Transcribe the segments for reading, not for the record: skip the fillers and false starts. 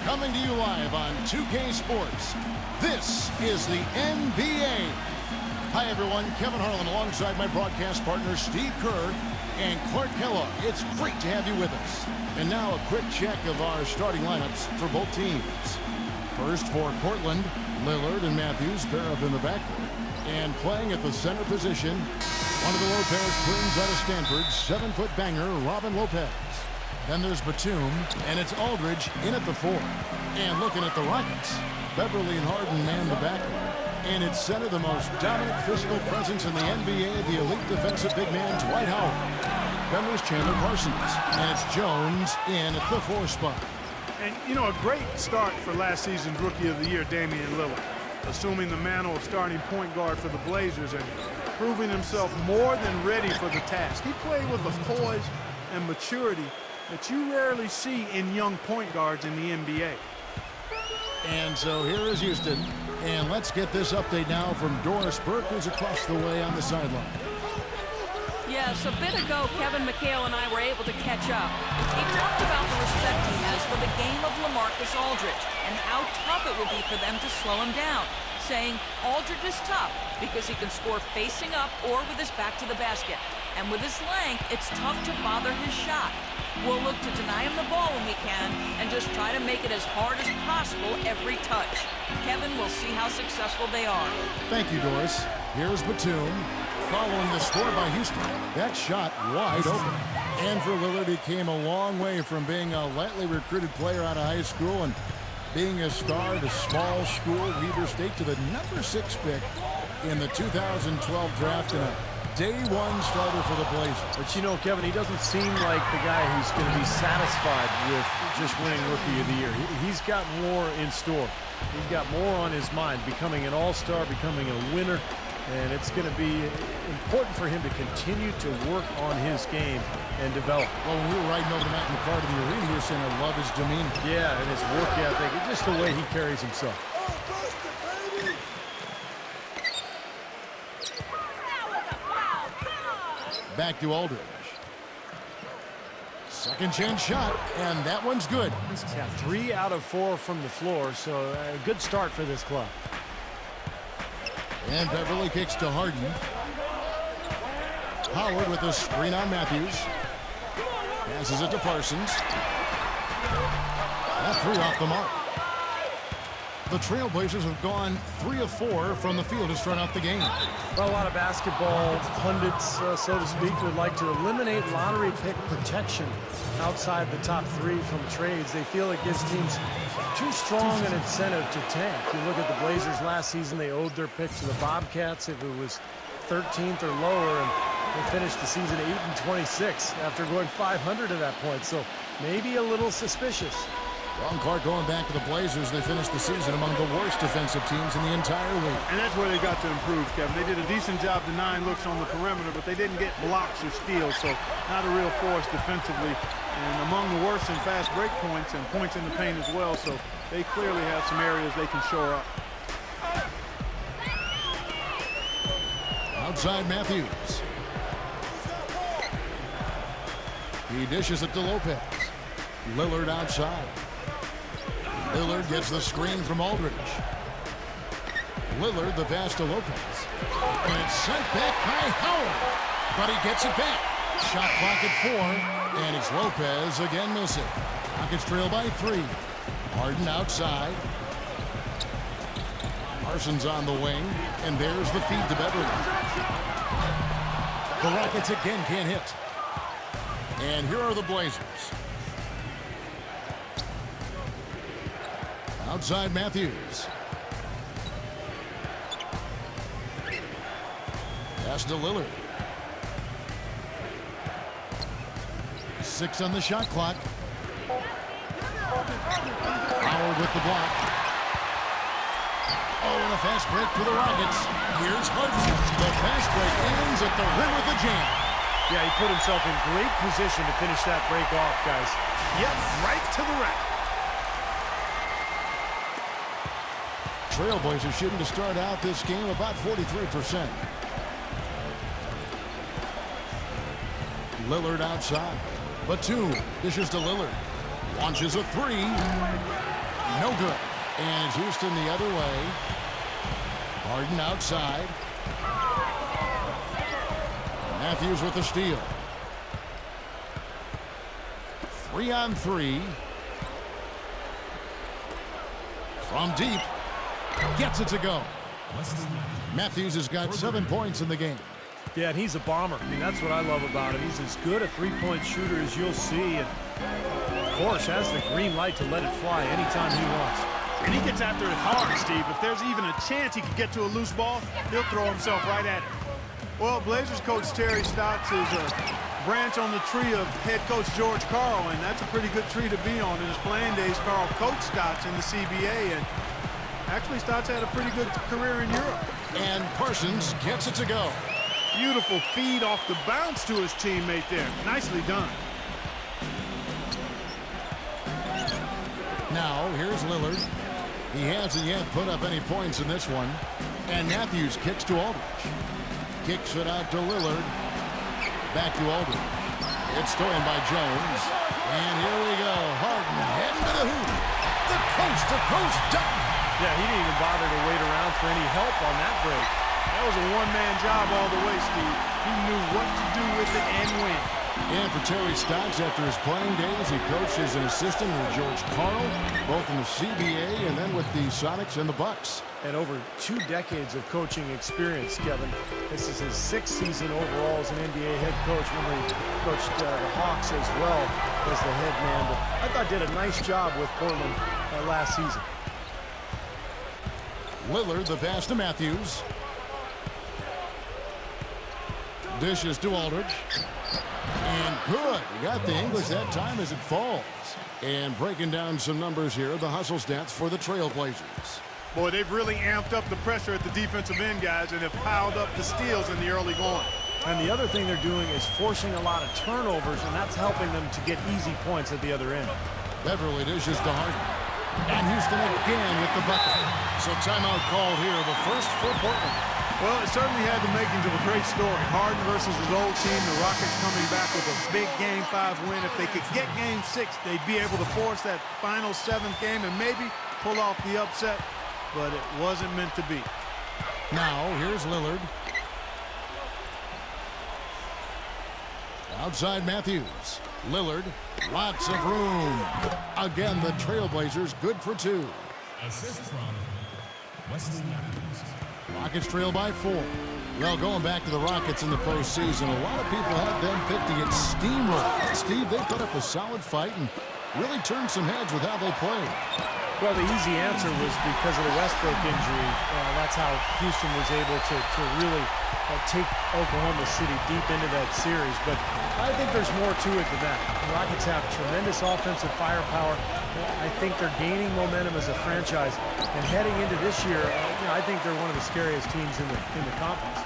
Coming to you live on 2K Sports, this is the NBA. Hi, everyone. Kevin Harlan alongside my broadcast partner, Steve Kerr and Clark Kellogg. It's great to have you with us. And now a quick check of our starting lineups for both teams. First for Portland, Lillard and Matthews pair up in the backcourt. And playing at the center position, one of the Lopez twins out of Stanford, 7-foot banger, Robin Lopez. Then there's Batum, and it's Aldridge in at the 4. And looking at the Rockets, Beverley and Harden man the backcourt. And it's center the most dominant physical presence in the NBA, the elite defensive big man, Dwight Howard. Then there's Chandler Parsons, and it's Jones in at the 4 spot. And, you know, a great start for last season's Rookie of the Year, Damian Lillard, assuming the mantle of starting point guard for the Blazers and proving himself more than ready for the task. He played with a poise and maturity that you rarely see in young point guards in the NBA. And so here is Houston. And let's get this update now from Doris Burke, who's across the way on the sideline. Yes, a bit ago, Kevin McHale and I were able to catch up. He talked about the respect he has for the game of LaMarcus Aldridge and how tough it will be for them to slow him down, saying Aldridge is tough because he can score facing up or with his back to the basket. And with his length, it's tough to bother his shot. We'll look to deny him the ball when we can and just try to make it as hard as possible every touch. Kevin, will see how successful they are. Thank you, Doris. Here's Batum. Following the score by Houston, that shot wide open. And for Lillard, he came a long way from being a lightly recruited player out of high school and being a star at a small school, Weber State, to the number 6 pick in the 2012 draft and a day-1 starter for the Blazers. But you know, Kevin, he doesn't seem like the guy who's going to be satisfied with just winning Rookie of the Year. He's got more in store. He's got more on his mind, becoming an all-star, becoming a winner. And it's going to be important for him to continue to work on his game and develop. Well, when we were riding over to Matt McCollum to the arena, we were saying I love his demeanor. Yeah, and his work ethic, and just the way he carries himself. Back to Aldridge. Second chance shot, and that one's good. He's got 3 out of 4 from the floor, so a good start for this club. And Beverley kicks to Harden. Howard with a screen on Matthews. Passes it to Parsons. That 3 off the mark. The Trailblazers have gone 3 of 4 from the field to start out the game. Well, a lot of basketball pundits, so to speak, would like to eliminate lottery pick protection outside the top 3 from trades. They feel it gives teams too strong an incentive to tank. You look at the Blazers last season, they owed their pick to the Bobcats if it was 13th or lower, and they finished the season 8-26 after going 500 at that point. So maybe a little suspicious. Ron Clark going back to the Blazers. They finished the season among the worst defensive teams in the entire league. And that's where they got to improve, Kevin. They did a decent job denying looks on the perimeter, but they didn't get blocks or steals, so not a real force defensively. And among the worst in fast break points and points in the paint as well, so they clearly have some areas they can shore up. Outside Matthews. He dishes it to Lopez. Lillard outside. Lillard gets the screen from Aldridge. Lillard the pass to Lopez. And it's sent back by Howard. But he gets it back. Shot clock at 4. And it's Lopez again missing. Rockets trail by 3. Harden outside. Parsons on the wing. And there's the feed to Beverley. The Rockets again can't hit. And here are the Blazers. Outside Matthews. Pass to Lillard. 6 on the shot clock. Howard with the block. Oh, and a fast break for the Rockets. Here's Harden. The fast break ends at the rim with a jam. Yeah, he put himself in great position to finish that break off, guys. Yep, right to the rack. Trailblazers shooting to start out this game about 43%. Lillard outside. Batum dishes to Lillard. Launches a 3. No good. And it's Houston the other way. Harden outside. Matthews with the steal. 3-on-3. From deep. Gets it to go. Matthews has got 7 points in the game. Yeah, and he's a bomber. I mean, that's what I love about him. He's as good a three-point shooter as you'll see. And, of course, has the green light to let it fly anytime he wants. And he gets after it hard, Steve. If there's even a chance he could get to a loose ball, he'll throw himself right at it. Well, Blazers coach Terry Stotts is a branch on the tree of head coach George Karl, and that's a pretty good tree to be on. In his playing days, Karl coached Stotts in the CBA, and actually Stotts had a pretty good career in Europe. And Parsons gets it to go. Beautiful feed off the bounce to his teammate there. Nicely done. Now, here's Lillard. He hasn't yet put up any points in this one. And Matthews kicks to Aldridge. Kicks it out to Lillard. Back to Aldridge. It's stolen by Jones. And here we go. Harden heading to the hoop. The coast-to-coast dunk. Yeah, he didn't even bother to wait around for any help on that break. That was a one-man job all the way, Steve. He knew what to do with it and when. And for Terry Stotts, after his playing days, he coached as an assistant with George Karl, both in the CBA and then with the Sonics and the Bucks. And over 2 decades of coaching experience, Kevin. This is his 6th season overall as an NBA head coach. Remember, he coached the Hawks as well as the head man. But I thought did a nice job with Portland last season. Lillard, the pass to Matthews. Dishes to Aldridge. And good. He got the English that time as it falls. And breaking down some numbers here, the hustle stats for the Trailblazers. Boy, they've really amped up the pressure at the defensive end, guys, and have piled up the steals in the early going. And the other thing they're doing is forcing a lot of turnovers, and that's helping them to get easy points at the other end. Beverley dishes to Harden. And Houston again with the bucket. So timeout called here, the first for Portland. Well, it certainly had the makings of a great story. Harden versus his old team, the Rockets coming back with a big Game 5 win. If they could get Game 6, they'd be able to force that final 7th game and maybe pull off the upset, but it wasn't meant to be. Now, here's Lillard. Outside Matthews. Lillard, lots of room. Again, the Trailblazers good for 2. Assist from Wesley Matthews. Rockets trail by 4. Well, going back to the Rockets in the postseason, a lot of people had them picked to get steamrolled. Steve, they put up a solid fight and really turned some heads with how they played. Well, the easy answer was because of the Westbrook injury. That's how Houston was able to really take Oklahoma City deep into that series. But I think there's more to it than that. The Rockets have tremendous offensive firepower. I think they're gaining momentum as a franchise. And heading into this year, I think they're one of the scariest teams in the conference.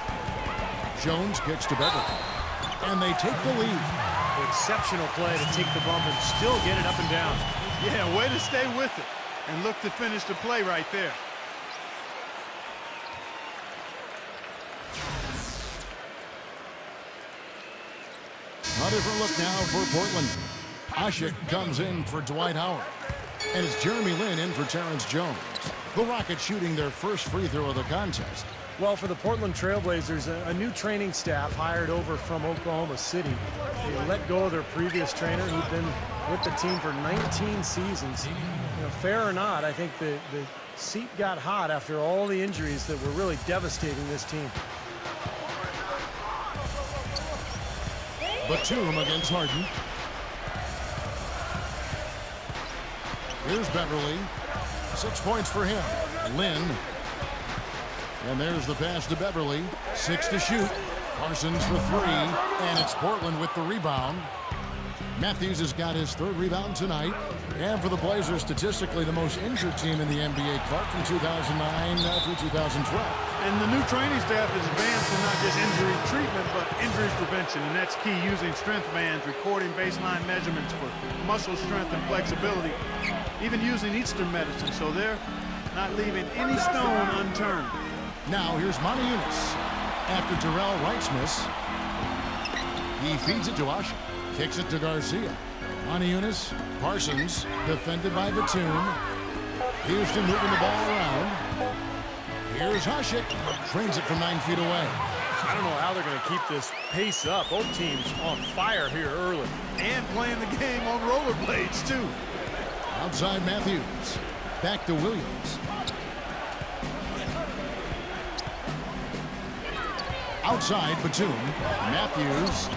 Jones kicks to Beverley. And they take the lead. Exceptional play to take the bump and still get it up and down. Yeah, way to stay with it and look to finish the play right there. A different look now for Portland. Asik comes in for Dwight Howard. And it's Jeremy Lin in for Terrence Jones. The Rockets shooting their first free throw of the contest. Well, for the Portland Trailblazers, a new training staff hired over from Oklahoma City. They let go of their previous trainer who'd been with the team for 19 seasons. Fair or not, I think the seat got hot after all the injuries that were really devastating this team. Batum against Harden. Here's Beverley. 6 points for him. Lin. And there's the pass to Beverley. 6 to shoot. Parsons for 3. And it's Portland with the rebound. Matthews has got his 3rd rebound tonight. And for the Blazers, statistically the most injured team in the NBA, Clark, from 2009 through 2012. And the new training staff is advanced in not just injury treatment, but injury prevention. And that's key, using strength bands, recording baseline measurements for muscle strength and flexibility, even using Eastern medicine. So they're not leaving any stone unturned. Now here's Monty Eunice. After Terrell Wright's miss, he feeds it to Asik. Kicks it to Garcia. Monty Eunice, Parsons, defended by Batum. Houston moving the ball around. Here's Asik. Trains it from 9 feet away. I don't know how they're going to keep this pace up. Both teams on fire here early. And playing the game on rollerblades, too. Outside Matthews. Back to Williams. Outside Batum. Matthews.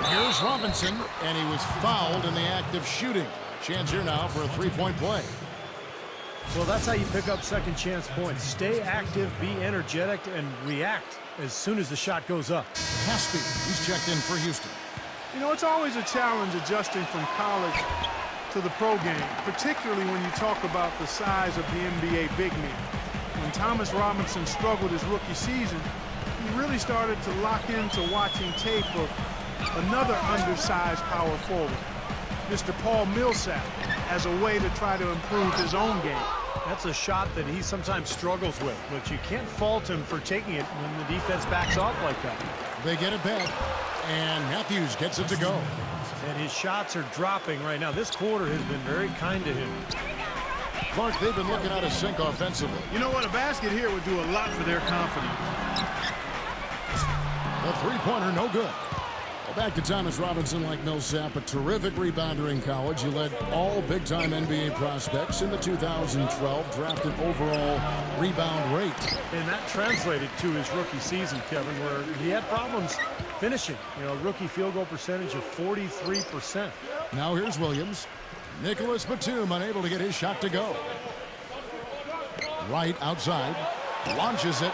Here's Robinson, and he was fouled in the act of shooting. Chance here now for a three-point play. Well, that's how you pick up second chance points. Stay active, be energetic, and react as soon as the shot goes up. Casspi, he's checked in for Houston. You know, it's always a challenge adjusting from college to the pro game, particularly when you talk about the size of the NBA big men. When Thomas Robinson struggled his rookie season, he really started to lock into watching tape of another undersized power forward, Mr. Paul Millsap, as a way to try to improve his own game. That's a shot that he sometimes struggles with, but you can't fault him for taking it when the defense backs off like that. They get it back, and Matthews gets it to go. And his shots are dropping right now. This quarter has been very kind to him. Clark, they've been looking out of sync offensively. You know what? A basket here would do a lot for their confidence. The three-pointer, no good. Well, back to Thomas Robinson, like Millsap, a terrific rebounder in college. He led all big-time NBA prospects in the 2012 drafted overall rebound rate. And that translated to his rookie season, Kevin, where he had problems finishing. You know, rookie field goal percentage of 43%. Now here's Williams. Nicholas Batum unable to get his shot to go. Wright outside. Launches it.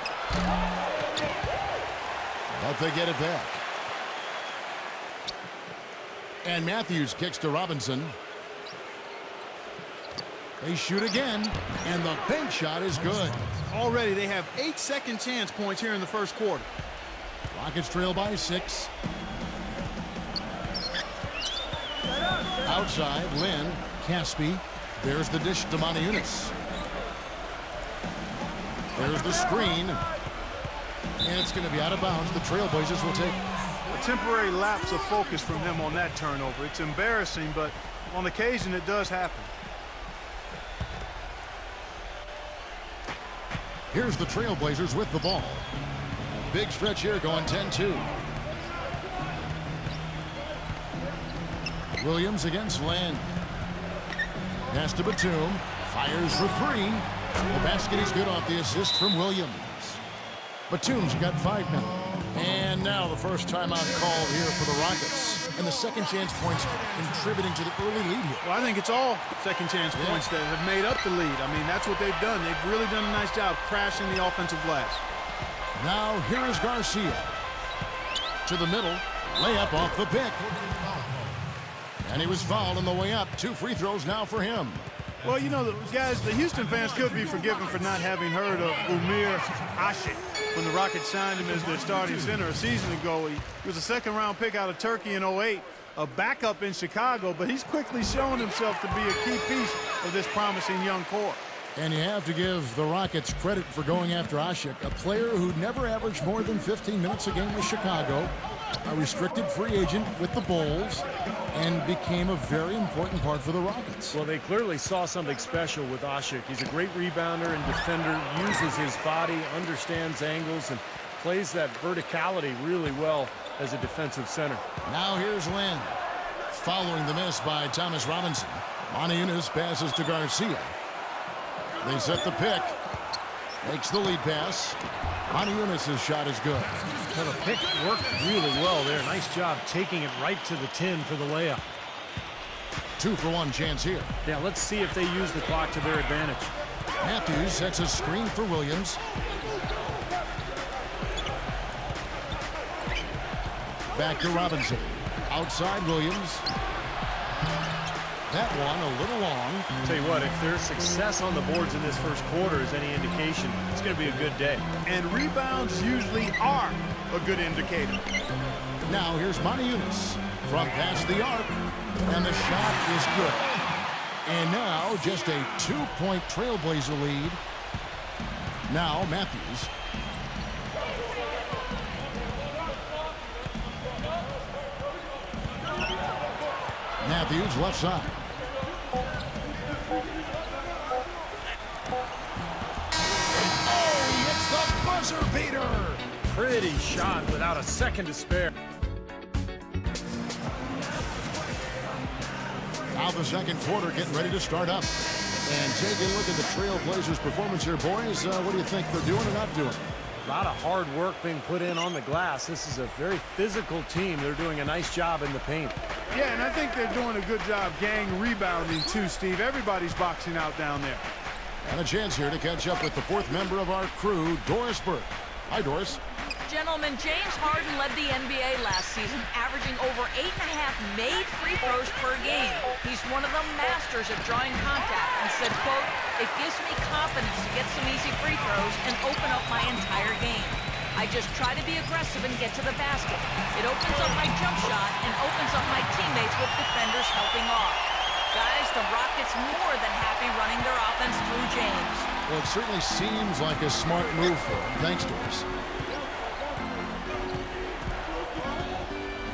But they get it back. And Matthews kicks to Robinson. They shoot again, and the bank shot is good. Already they have 8 second chance points here in the first quarter. Rockets trail by 6. Outside, Lynn, Casspi. There's the dish to Moniunas. There's the screen. And it's going to be out of bounds. The Trailblazers will take A temporary lapse of focus from him on that turnover. It's embarrassing, but on occasion it does happen. Here's the Trailblazers with the ball. A big stretch here going 10-2. Williams against Land. Pass to Batum. Fires for 3. The basket is good off the assist from Williams. Batum's got 5 now. And now the first timeout called here for the Rockets. And the second chance points contributing to the early lead here. Well, I think it's all second chance points that have made up the lead. I mean, that's what they've done. They've really done a nice job crashing the offensive glass. Now here is Garcia. To the middle. Layup off the pick. And he was fouled on the way up. 2 free throws now for him. Well, you know, guys, the Houston fans could be forgiven for not having heard of Umir Asik when the Rockets signed him as their starting center a season ago. He was a second-round pick out of Turkey in 08, a backup in Chicago, but he's quickly shown himself to be a key piece of this promising young core. And you have to give the Rockets credit for going after Asik, a player who never averaged more than 15 minutes a game with Chicago, a restricted free agent with the Bulls, and became a very important part for the Rockets. Well, they clearly saw something special with Asik. He's a great rebounder and defender, uses his body, understands angles, and plays that verticality really well as a defensive center. Now here's Lynn. Following the miss by Thomas Robinson, Moniunas passes to Garcia. They set the pick. Makes the lead pass. Moniunas' shot is good. Well, the pick worked really well there. Nice job taking it right to the tin for the layup. 2-for-1 chance here. Yeah, let's see if they use the clock to their advantage. Matthews sets a screen for Williams. Back to Robinson. Outside Williams. That one a little long. Tell you what, if there's success on the boards in this first quarter is any indication, it's going to be a good day. And rebounds usually are a good indicator. Now here's Moniunas from past the arc, and the shot is good. And now just a 2-point Trailblazer lead. Now Matthews. Matthews left side. buzzer beater. Pretty shot without a second to spare. Now the second quarter getting ready to start up. And taking a look at the Trailblazers' performance here, boys. What do you think they're doing or not doing? A lot of hard work being put in on the glass. This is a very physical team. They're doing a nice job in the paint. Yeah, and I think they're doing a good job gang rebounding too, Steve. Everybody's boxing out down there. And a chance here to catch up with the fourth member of our crew, Doris Burke. Hi, Doris. Gentlemen, James Harden led the NBA last season, averaging over 8.5 made free throws per game. He's one of the masters of drawing contact and said, quote, "It gives me confidence to get some easy free throws and open up my entire game. I just try to be aggressive and get to the basket. It opens up my jump shot and opens up my teammates with defenders helping off." Guys, the Rockets more than happy running their offense through James. Well, it certainly seems like a smart move for him. Thanks, Doris.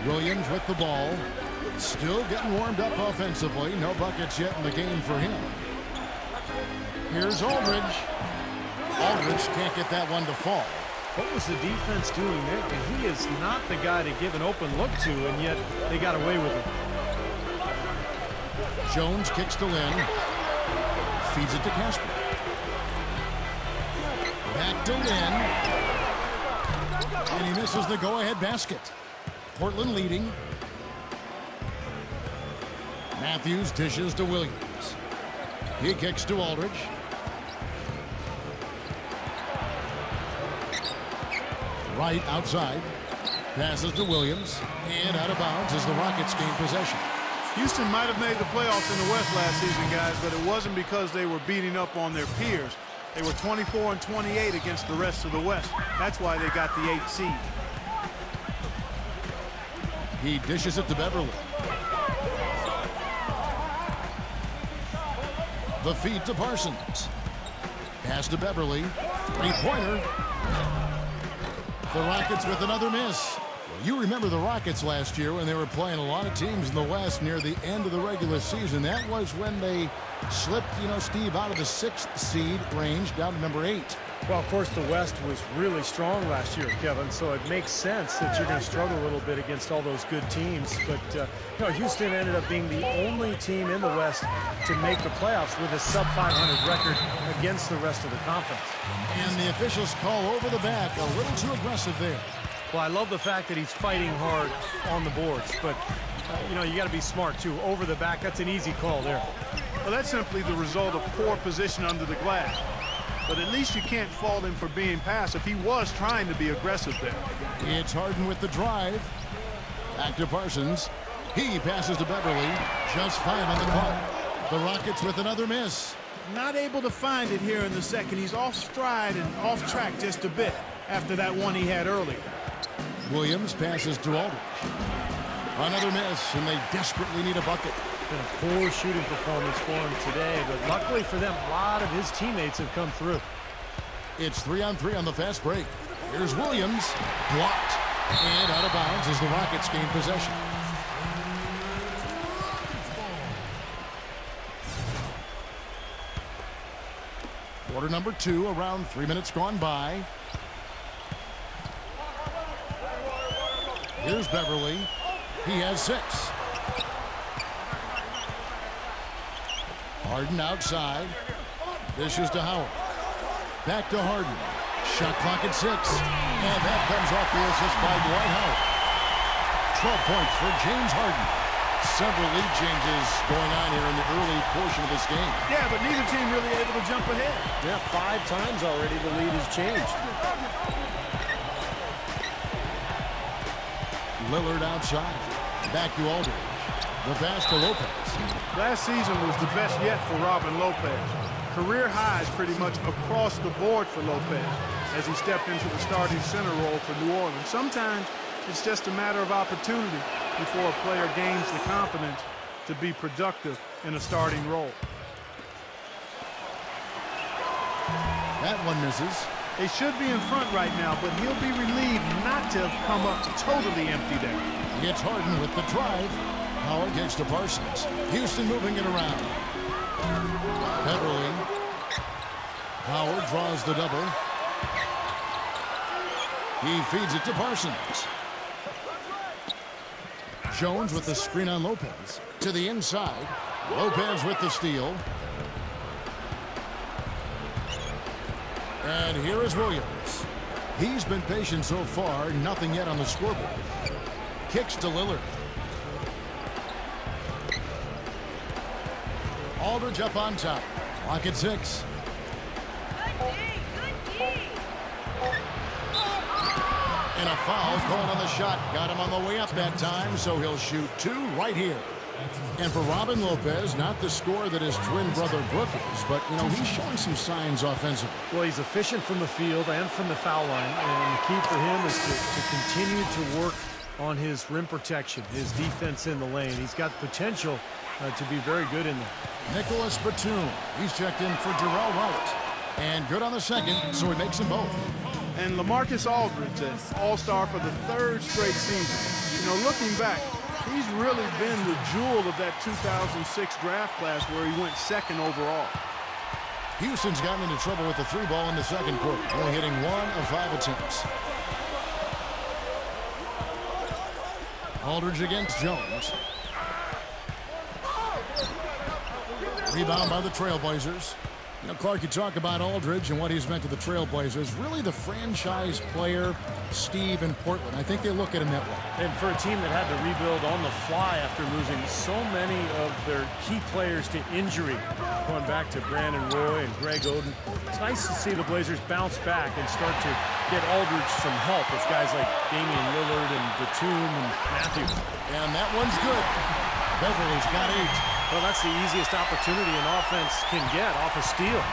Williams with the ball. Still getting warmed up offensively. No buckets yet in the game for him. Here's Aldridge. Aldridge can't get that one to fall. What was the defense doing there? I mean, he is not the guy to give an open look to, and yet they got away with it. Jones kicks to Lynn. Feeds it to Casspi. Back to Lynn. And he misses the go-ahead basket. Portland leading. Matthews dishes to Williams. He kicks to Aldridge. Wright outside. Passes to Williams. And out of bounds as the Rockets gain possession. Houston might have made the playoffs in the West last season, guys, but it wasn't because they were beating up on their peers. They were 24-28 against the rest of the West. That's why they got the 8th seed. He dishes it to Beverley. The feed to Parsons. Pass to Beverley. Three-pointer. The Rockets with another miss. Well, you remember the Rockets last year when they were playing a lot of teams in the West near the end of the regular season. That was when they slipped, Steve, out of the 6th seed range down to number 8. Well, of course, the West was really strong last year, Kevin, so it makes sense that you're going to struggle a little bit against all those good teams. But, Houston ended up being the only team in the West to make the playoffs with a sub-500 record against the rest of the conference. And the officials call over the back, a little too aggressive there. Well, I love the fact that he's fighting hard on the boards, but, you got to be smart, too. Over the back, that's an easy call there. Well, that's simply the result of poor position under the glass. But at least you can't fault him for being passive. He was trying to be aggressive there. It's Harden with the drive. Back to Parsons. He passes to Beverley. Just 5 on the clock. The Rockets with another miss. Not able to find it here in the second. He's off stride and off track just a bit after that one he had earlier. Williams passes to Aldridge. Another miss, and they desperately need a bucket. Been a poor shooting performance for him today, but luckily for them, a lot of his teammates have come through. It's 3-on-3 on the fast break. Here's Williams. Blocked. And out of bounds as the Rockets gain possession. Quarter number 2, around 3 minutes gone by. Here's Beverley. He has 6. Harden outside. Dishes to Howard. Back to Harden. Shot clock at 6. And that comes off the assist by Dwight Howard. 12 points for James Harden. Several lead changes going on here in the early portion of this game. Yeah, but neither team really able to jump ahead. Yeah, 5 times already the lead has changed. Lillard outside. Back to Aldridge. The pass to Lopez. Last season was the best yet for Robin Lopez. Career highs pretty much across the board for Lopez as he stepped into the starting center role for New Orleans. Sometimes it's just a matter of opportunity before a player gains the confidence to be productive in a starting role. That one misses. They should be in front right now, but he'll be relieved not to have come up totally empty there. It's Harden with the drive. Howard gets to Parsons. Houston moving it around. Beverley. Howard draws the double. He feeds it to Parsons. Jones with the screen on Lopez. To the inside. Lopez with the steal. And here is Williams. He's been patient so far. Nothing yet on the scoreboard. Kicks to Lillard. Aldridge up on top. Clock at 6. And a foul called on the shot. Got him on the way up that time, so he'll shoot 2 right here. And for Robin Lopez, not the score that his twin brother Brook is, but, you know, he's showing some signs offensively. Well, he's efficient from the field and from the foul line, and the key for him is to continue to work on his rim protection, his defense in the lane. He's got potential to be very good in there. Nicholas Batum. He's checked in for Jarrell Wright. And good on the second, so he makes them both. And LaMarcus Aldridge, an all-star for the 3rd straight season. You know, looking back, he's really been the jewel of that 2006 draft class where he went 2nd overall. Houston's gotten into trouble with the 3 ball in the second quarter, only hitting 1 of 5 attempts. Aldridge against Jones. Rebound by the Trailblazers. You know, Clark, you talk about Aldridge and what he's meant to the Trailblazers. Really the franchise player, Steve, in Portland. I think they look at him that way. And for a team that had to rebuild on the fly after losing so many of their key players to injury, going back to Brandon Roy and Greg Oden, it's nice to see the Blazers bounce back and start to get Aldridge some help with guys like Damian Lillard and Batum and Matthews. And that one's good. Beverley's got 8. Well, that's the easiest opportunity an offense can get off a steal.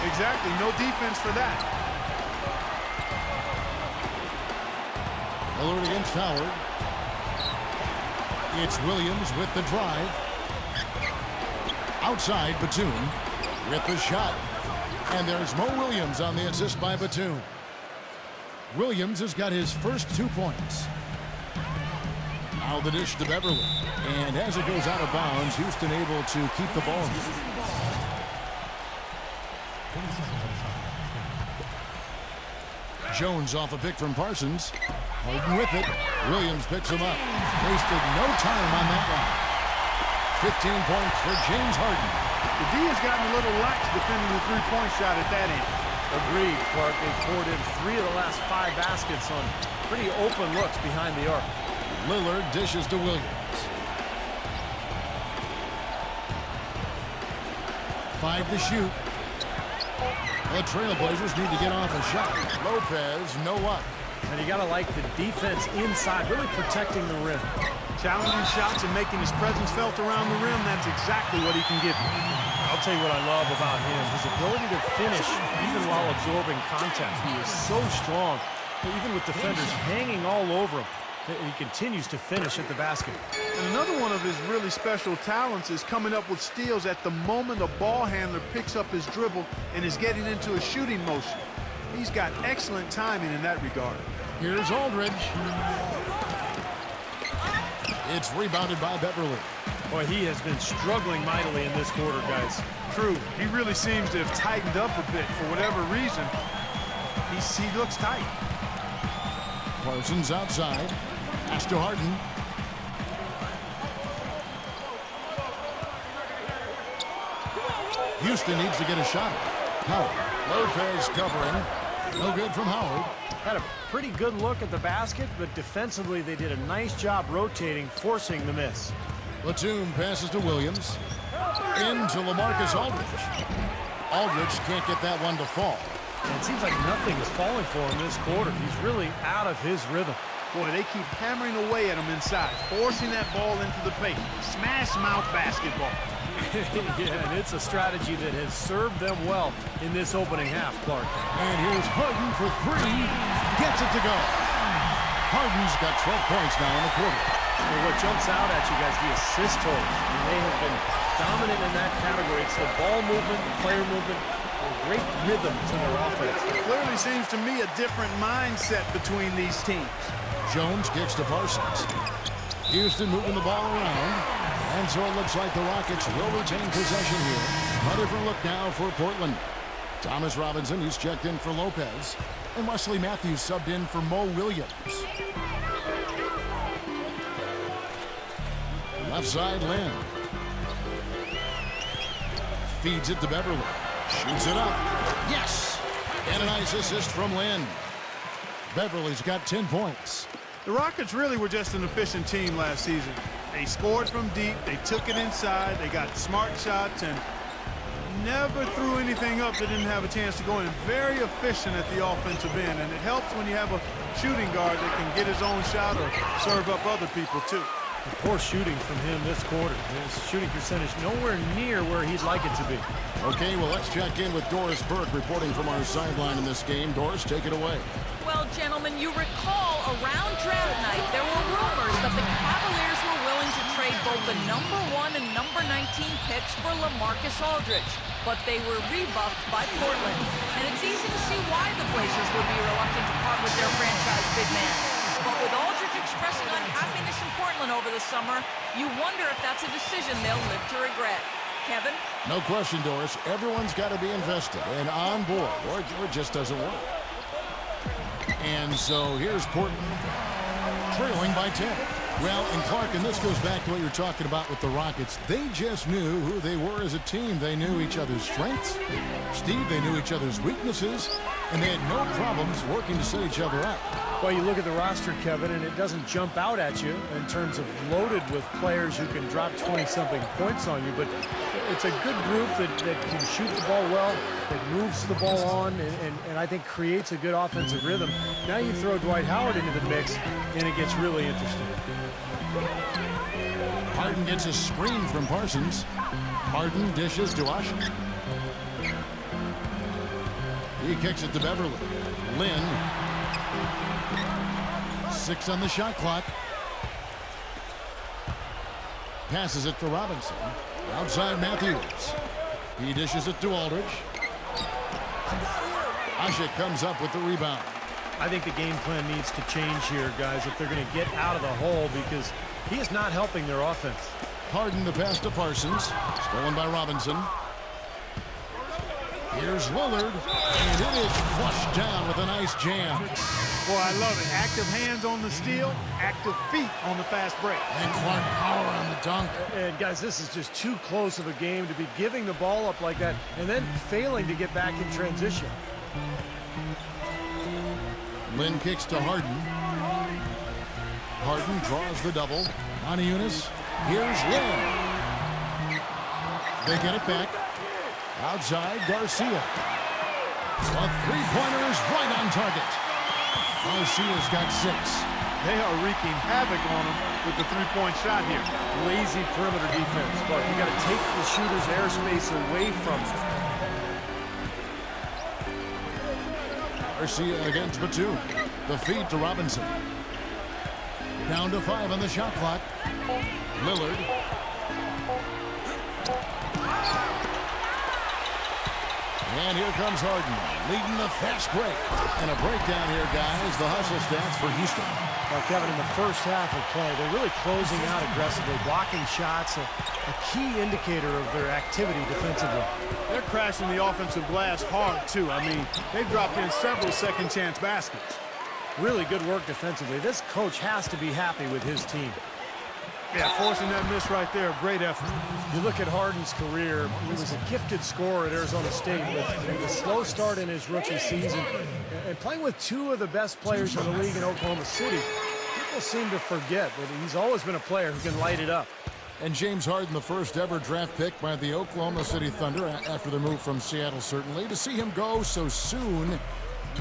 Exactly. No defense for that. Lillard against Howard. It's Williams with the drive. Outside, Batum with the shot. And there's Mo Williams on the assist by Batum. Williams has got his first 2 points. Now the dish to Beverley. And as it goes out of bounds, Houston able to keep the ball. Jones off a pick from Parsons. Harden with it. Williams picks him up. Wasted no time on that one. 15 points for James Harden. The D has gotten a little lax defending the 3-point shot at that end. Agreed, Clark. They've poured in 3 of the last 5 baskets on pretty open looks behind the arc. Lillard dishes to Williams. 5 to shoot. The Trailblazers need to get off a shot. Lopez, no luck. And you got to like the defense inside, really protecting the rim. Challenging shots and making his presence felt around the rim, that's exactly what he can give you. I'll tell you what I love about him, his ability to finish even while absorbing contact. He is so strong, even with defenders hanging all over him. He continues to finish at the basket. And another one of his really special talents is coming up with steals at the moment a ball handler picks up his dribble and is getting into a shooting motion. He's got excellent timing in that regard. Here's Aldridge. It's rebounded by Beverley. Boy, he has been struggling mightily in this quarter, guys. True. He really seems to have tightened up a bit for whatever reason. He looks tight. Parsons outside. Pass to Harden. Houston needs to get a shot. Howard. Lopez covering. No good from Howard. Had a pretty good look at the basket, but defensively they did a nice job rotating, forcing the miss. Batum passes to Williams. Into LaMarcus Aldridge. Aldridge can't get that one to fall. And it seems like nothing is falling for him this quarter. He's really out of his rhythm. Boy, they keep hammering away at him inside, forcing that ball into the paint. Smash mouth basketball. Yeah, and it's a strategy that has served them well in this opening half, Clark. And here's Harden for 3. Gets it to go. Harden's got 12 points now in the quarter. Well, what jumps out at you guys, the assist totals. And they have been dominant in that category. It's the ball movement, the player movement, a great rhythm to their offense. It clearly seems to me a different mindset between these teams. Jones kicks to Parsons. Houston moving the ball around. And so it looks like the Rockets will retain possession here. A different look now for Portland. Thomas Robinson, he's checked in for Lopez. And Wesley Matthews subbed in for Mo Williams. Left side, Lynn. Feeds it to Beverley. Shoots it up. Yes! And a nice assist from Lynn. Beverley's got 10 points. The Rockets really were just an efficient team last season. They scored from deep, they took it inside, they got smart shots, and never threw anything up that didn't have a chance to go in. Very efficient at the offensive end, and it helps when you have a shooting guard that can get his own shot or serve up other people too. The poor shooting from him this quarter. His shooting percentage nowhere near where he'd like it to be. Okay, well, let's check in with Doris Burke reporting from our sideline in this game. Doris, take it away. Well, gentlemen, you recall around draft night there were rumors that the Cavaliers were willing to trade both the number 1 and number 19 picks for LaMarcus Aldridge, but they were rebuffed by Portland. And it's easy to see why the Blazers would be reluctant to part with their franchise big man. But with Aldridge expressing unhappiness in Portland over the summer, you wonder if that's a decision they'll live to regret. Kevin? No question, Doris. Everyone's got to be invested and on board, or it just doesn't work. And so here's Portland, trailing by 10. Well, and Clark, and this goes back to what you're talking about with the Rockets. They just knew who they were as a team. They knew each other's strengths. Steve, they knew each other's weaknesses, and they had no problems working to set each other up. Well, you look at the roster, Kevin, and it doesn't jump out at you in terms of loaded with players who can drop 20-something points on you, but it's a good group that can shoot the ball well, that moves the ball on, and I think creates a good offensive rhythm. Now you throw Dwight Howard into the mix, and it gets really interesting. Harden gets a screen from Parsons. Harden dishes to Asik. He kicks it to Beverley. Lynn. 6 on the shot clock. Passes it to Robinson. Outside Matthews. He dishes it to Aldridge. Asik comes up with the rebound. I think the game plan needs to change here, guys, if they're going to get out of the hole, because he is not helping their offense. Harden the pass to Parsons. Stolen by Robinson. Here's Lillard, and it is flushed down with a nice jam. Boy, I love it. Active hands on the steal, active feet on the fast break. And Clark power on the dunk. And guys, this is just too close of a game to be giving the ball up like that and then failing to get back in transition. Lynn kicks to Harden. Harden draws the double. On Eunice. Here's Lynn. They get it back. Outside, Garcia. A three-pointer is right on target. Garcia's got 6. They are wreaking havoc on him with the three-point shot here. Lazy perimeter defense, but you got to take the shooter's airspace away from him. Garcia against Batum. The feed to Robinson. Down to 5 on the shot clock. Lillard. And here comes Harden, leading the fast break. And a breakdown here, guys. The hustle stats for Houston. Well, Kevin, in the first half of play, they're really closing out aggressively, blocking shots, a key indicator of their activity defensively. They're crashing the offensive glass hard, too. I mean, they've dropped in several second-chance baskets. Really good work defensively. This coach has to be happy with his team. Yeah, forcing that miss right there, great effort. You look at Harden's career, he was a gifted scorer at Arizona State with a slow start in his rookie season. And playing with 2 of the best players in the league in Oklahoma City, people seem to forget that he's always been a player who can light it up. And James Harden, the first ever draft pick by the Oklahoma City Thunder after the move from Seattle, certainly. To see him go so soon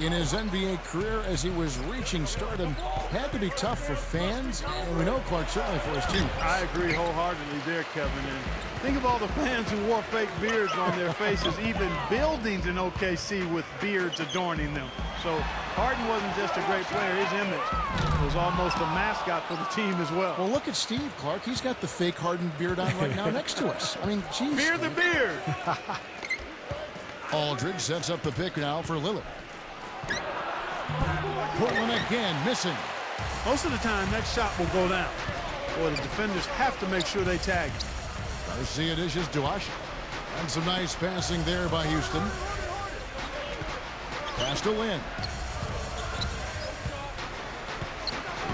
in his NBA career as he was reaching stardom had to be tough for fans, and we know, Clark, certainly for his team. I agree wholeheartedly there, Kevin. And think of all the fans who wore fake beards on their faces, even buildings in OKC with beards adorning them. So Harden wasn't just a great player. His image was almost a mascot for the team as well. Well, look at Steve, Clark. He's got the fake Harden beard on right now next to us. I mean, geez. Fear the beard. Aldridge sets up the pick now for Lillard. Portland again missing. Most of the time, that shot will go down. Boy, the defenders have to make sure they tag him. Garcia dishes to Asik. And some nice passing there by Houston. Pass to Lynn.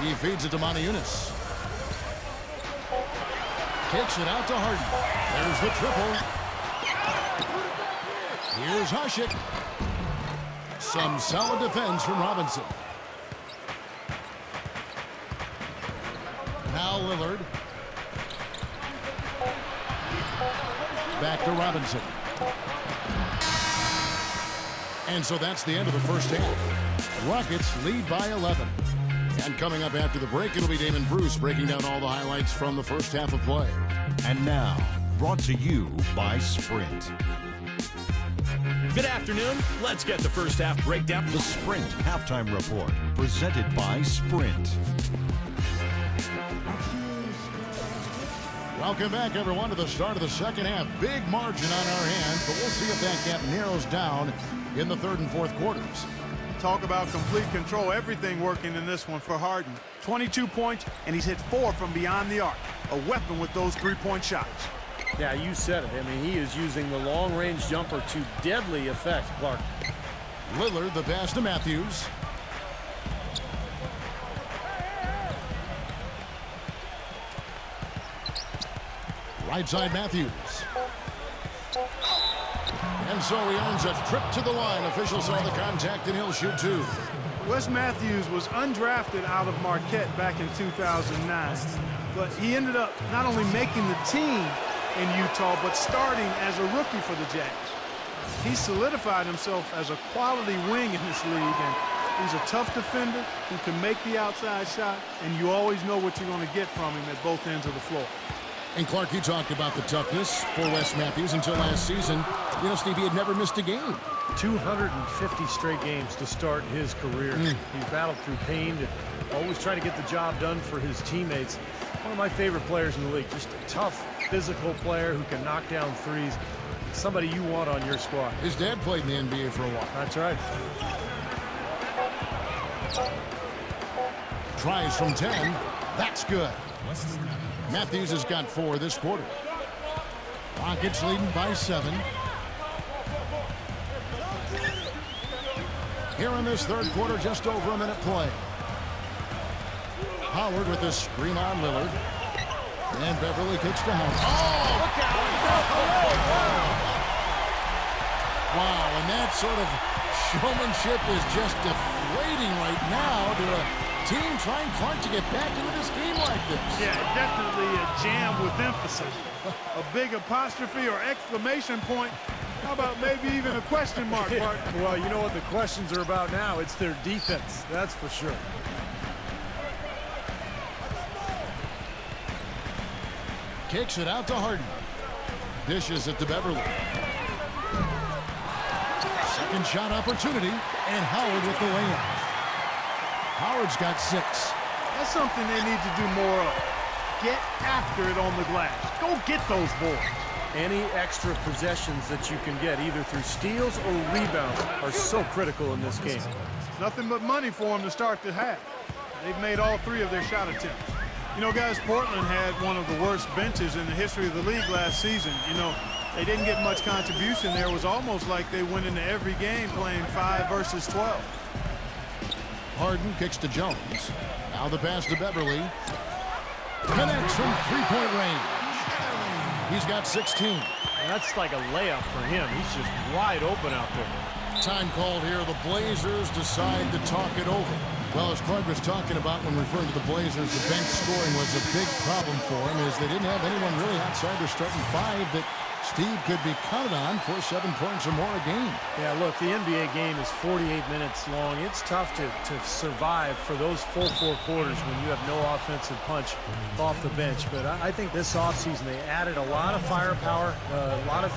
He feeds it to Monteunus. Kicks it out to Harden. There's the triple. Here's Asik. Some solid defense from Robinson. Now Lillard. Back to Robinson. And so that's the end of the first half. Rockets lead by 11. And coming up after the break, it'll be Damon Bruce breaking down all the highlights from the first half of play. And now, brought to you by Sprint. Good afternoon. Let's get the first half breakdown. The Sprint Halftime Report, presented by Sprint. Welcome back, everyone, to the start of the second half. Big margin on our hands, but we'll see if that gap narrows down in the third and fourth quarters. Talk about complete control. Everything working in this one for Harden. 22 points, and he's hit 4 from beyond the arc. A weapon with those three-point shots. Yeah, you said it. I mean, he is using the long-range jumper to deadly effect, Clark. Lillard, the pass to Matthews. Right side Matthews. And so he earns a trip to the line. Officials saw the contact, and he'll shoot 2. Wes Matthews was undrafted out of Marquette back in 2009. But he ended up not only making the team in Utah, but starting as a rookie for the Jazz. He solidified himself as a quality wing in this league, and he's a tough defender who can make the outside shot, and you always know what you're going to get from him at both ends of the floor. And Clark, you talked about the toughness for Wes Matthews until last season. You know, Steve, he had never missed a game. 250 straight games to start his career. He's battled through pain to always try to get the job done for his teammates. One of my favorite players in the league. Just a tough, physical player who can knock down threes. Somebody you want on your squad. His dad played in the NBA for a while. That's right. Tries from 10. That's good. Matthews has got 4 this quarter. Rockets leading by 7. Here in this third quarter, just over a minute play. Howard with a screen on Lillard. And Beverley kicks to Howard. Oh, look out! Wow, and that sort of showmanship is just deflating right now to a team trying, Clark, to get back into this game like this. Yeah, definitely a jam with emphasis. A big apostrophe or exclamation point. How about maybe even a question mark, Mark? Well, you know what the questions are about now? It's their defense, that's for sure. Kicks it out to Harden. Dishes it to Beverley. Second shot opportunity, and Howard with the layup. Howard's got 6. That's something they need to do more of. Get after it on the glass. Go get those boards. Any extra possessions that you can get, either through steals or rebounds, are so critical in this game. Nothing but money for them to start the half. They've made all 3 of their shot attempts. You know, guys, Portland had one of the worst benches in the history of the league last season. You know, they didn't get much contribution there. It was almost like they went into every game playing 5 versus 12. Harden kicks to Jones. Now the pass to Beverley. Connects from three-point range. He's got 16. That's like a layup for him. He's just wide open out there. Time called here. The Blazers decide to talk it over. Well, as Clark was talking about when referring to the Blazers, the bench scoring was a big problem for him, as they didn't have anyone really outside their starting 5 that Steve could be counted on for 7 points or more a game. Yeah, look, the NBA game is 48 minutes long. It's tough to survive for those full 4 quarters when you have no offensive punch off the bench. But I think this offseason they added a lot of firepower, a lot of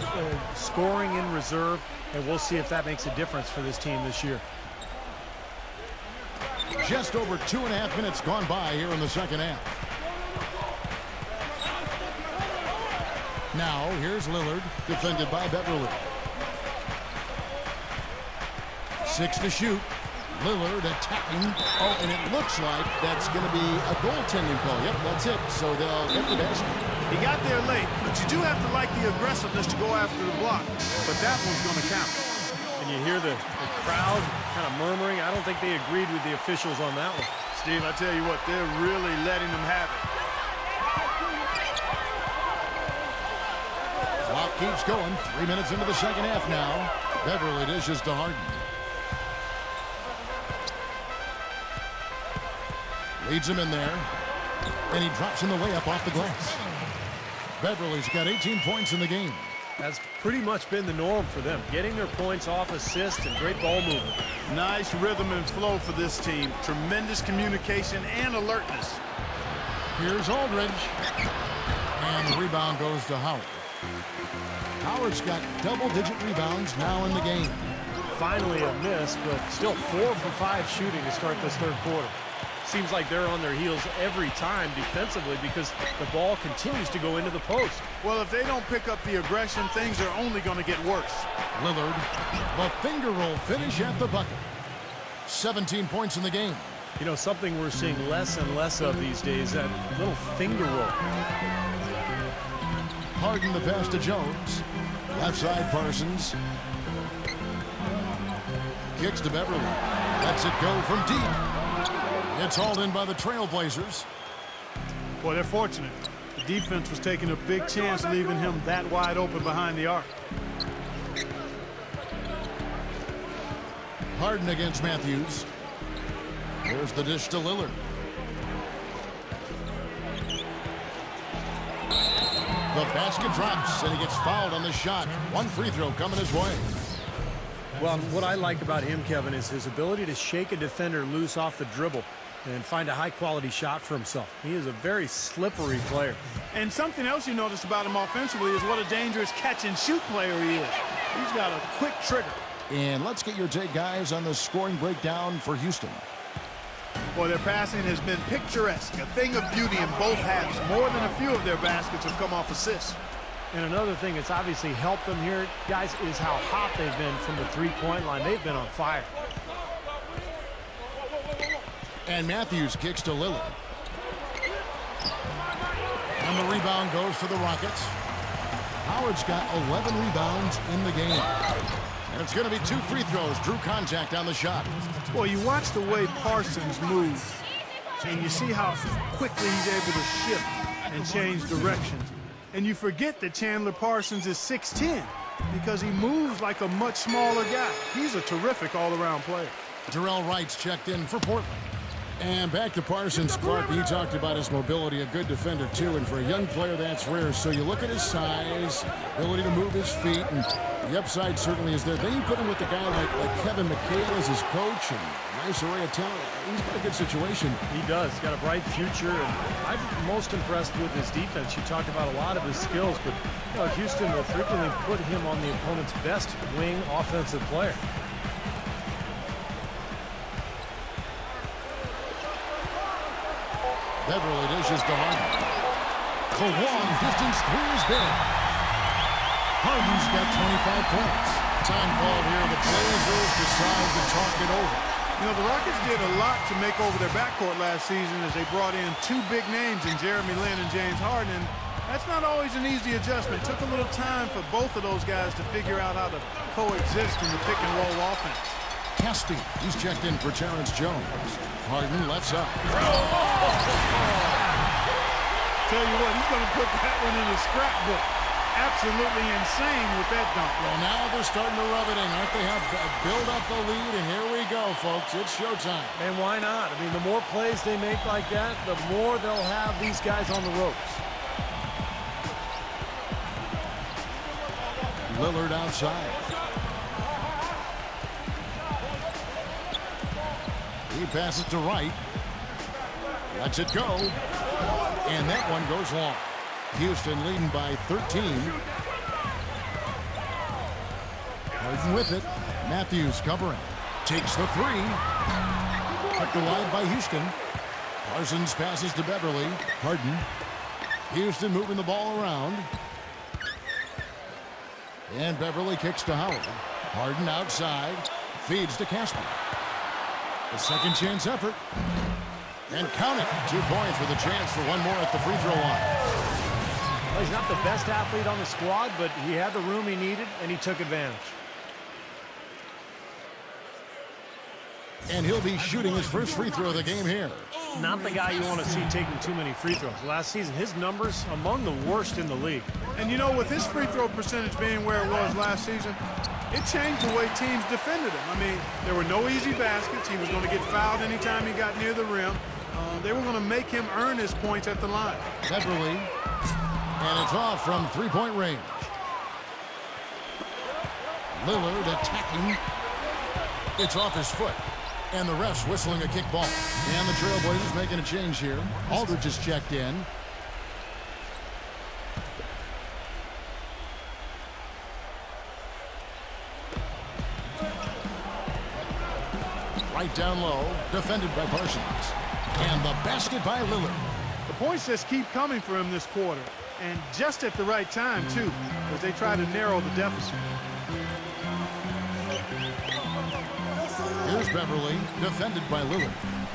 scoring in reserve, and we'll see if that makes a difference for this team this year. Just over 2.5 minutes gone by here in the second half. Now, here's Lillard, defended by Beverley. 6 to shoot. Lillard attacking. Oh, and it looks like that's going to be a goaltending call. Yep, that's it. So they'll get the basket. He got there late, but you do have to like the aggressiveness to go after the block. But that one's going to count. And you hear the crowd kind of murmuring. I don't think they agreed with the officials on that one. Steve. I tell you what, they're really letting them have it. Clock keeps going. 3 minutes into the second half now. Beverley dishes to Harden. Leads him in there. And he drops in the way up off the glass. Beverley's got 18 points in the game. That's pretty much been the norm for them, getting their points off assists and great ball movement. Nice rhythm and flow for this team. Tremendous communication and alertness. Here's Aldridge. And the rebound goes to Howard. Howard's got double-digit rebounds now in the game. Finally a miss, but still 4 for 5 shooting to start this third quarter. Seems like they're on their heels every time defensively because the ball continues to go into the post. Well, if they don't pick up the aggression, things are only going to get worse. Lillard, the finger roll finish at the bucket. 17 points in the game. You know, something we're seeing less and less of these days, that little finger roll. Harden the pass to Jones. Left side Parsons. Kicks to Beverley. Lets it go from deep. It's hauled in by the Trailblazers. Boy, they're fortunate. The defense was taking a big chance leaving him that wide open behind the arc. Harden against Matthews. There's the dish to Lillard. The basket drops, and he gets fouled on the shot. One free throw coming his way. Well, what I like about him, Kevin, is his ability to shake a defender loose off the dribble and find a high-quality shot for himself. He is a very slippery player. And something else you notice about him offensively is what a dangerous catch-and-shoot player he is. He's got a quick trigger. And let's get your take, guys, on the scoring breakdown for Houston. Boy, their passing has been picturesque, a thing of beauty in both halves. More than a few of their baskets have come off assists. And another thing that's obviously helped them here, guys, is how hot they've been from the three-point line. They've been on fire. And Matthews kicks to Lillard. And the rebound goes to the Rockets. Howard's got 11 rebounds in the game. And it's going to be 2 free throws. Drew contact on the shot. Well, you watch the way Parsons moves, and you see how quickly he's able to shift and change directions. And you forget that Chandler Parsons is 6'10", because he moves like a much smaller guy. He's a terrific all-around player. Terrell Wright's checked in for Portland. And back to Parsons. Clark, you talked about his mobility, a good defender too, and for a young player that's rare. So you look at his size, ability to move his feet, and the upside certainly is there. Then you put him with a guy like Kevin McHale as his coach, and nice array of talent. He's got a good situation. He does. He's got a bright future, and I'm most impressed with his defense. You talked about a lot of his skills, but you know, Houston will frequently put him on the opponent's best wing offensive player. Beverley dishes to Harden. The long distance three is big. Harden's got 25 points. Time call here. The Blazers decide to talk it over. You know, the Rockets did a lot to make over their backcourt last season as they brought in 2 big names in Jeremy Lin and James Harden. And that's not always an easy adjustment. It took a little time for both of those guys to figure out how to coexist in the pick-and-roll offense. Casspi, he's checked in for Terrence Jones. Harden left side. Tell you what, he's going to put that one in his scrapbook. Absolutely insane with that dunk. Well, now they're starting to rub it in, aren't they? Have build up the lead, and here we go, folks. It's showtime. And why not? I mean, the more plays they make like that, the more they'll have these guys on the ropes. Lillard outside. He passes to Wright. Lets it go. And that one goes long. Houston leading by 13. Harden with it. Matthews covering. Takes the three. Tucked wide by Houston. Parsons passes to Beverley. Harden. Houston moving the ball around. And Beverley kicks to Howard. Harden outside. Feeds to Casspi. A second chance effort. And count it. 2 points with a chance for one more at the free throw line. Well, he's not the best athlete on the squad, but he had the room he needed, and he took advantage. And he'll be shooting his first free throw of the game here. Not the guy you want to see taking too many free throws. Last season, his numbers among the worst in the league. And you know, with his free throw percentage being where it was last season, it changed the way teams defended him. I mean, there were no easy baskets. He was going to get fouled anytime he got near the rim. They were going to make him earn his points at the line. Beverley, and it's off from three-point range. Lillard attacking. It's off his foot. And the refs whistling a kick ball. And the Trailblazers making a change here. Aldridge is checked in. Right down low, defended by Parsons. And the basket by Lillard. The points just keep coming for him this quarter. And just at the right time, too, as they try to narrow the deficit. Here's Beverley, defended by Lillard.